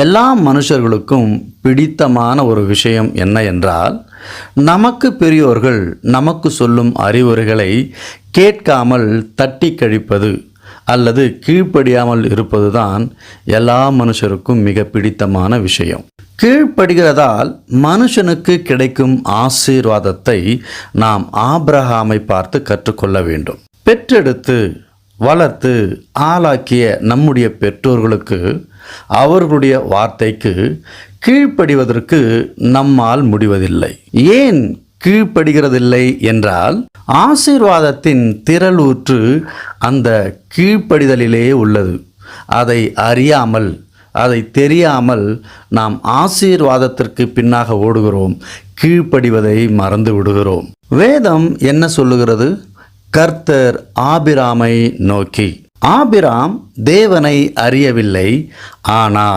எல்லா மனுஷர்களுக்கும் பிடித்தமான ஒரு விஷயம் என்ன என்றால், நமக்கு பெரியோர்கள் நமக்கு சொல்லும் அறிவுரைகளை கேட்காமல் தட்டி கழிப்பது அல்லது கீழ்ப்படியாமல் இருப்பதுதான் எல்லா மனுஷருக்கும் மிக பிடித்தமான விஷயம். கீழ்ப்படுகிறதால் மனுஷனுக்கு கிடைக்கும் ஆசீர்வாதத்தை நாம் ஆபிரகாமை பார்த்து கற்றுக்கொள்ள வேண்டும். பெற்றெடுத்து வளர்த்து ஆளாக்கிய நம்முடைய பெற்றோர்களுக்கு அவர்களுடைய வார்த்தைக்கு கீழ்ப்படிவதற்கு நம்மால் முடிவதில்லை. ஏன் கீழ்ப்படுகிறதில்லை என்றால், ஆசீர்வாதத்தின் திரளூற்று அந்த கீழ்ப்படிதலிலே உள்ளது. அதை அறியாமல், அதை தெரியாமல் நாம் ஆசீர்வாதத்திற்கு பின்னாக ஓடுகிறோம், கீழ்ப்படிவதை மறந்து விடுகிறோம். வேதம் என்ன சொல்லுகிறது? கர்த்தர் ஆபிராமை நோக்கி, ஆபிராம் தேவனை அறியவில்லை, ஆனால்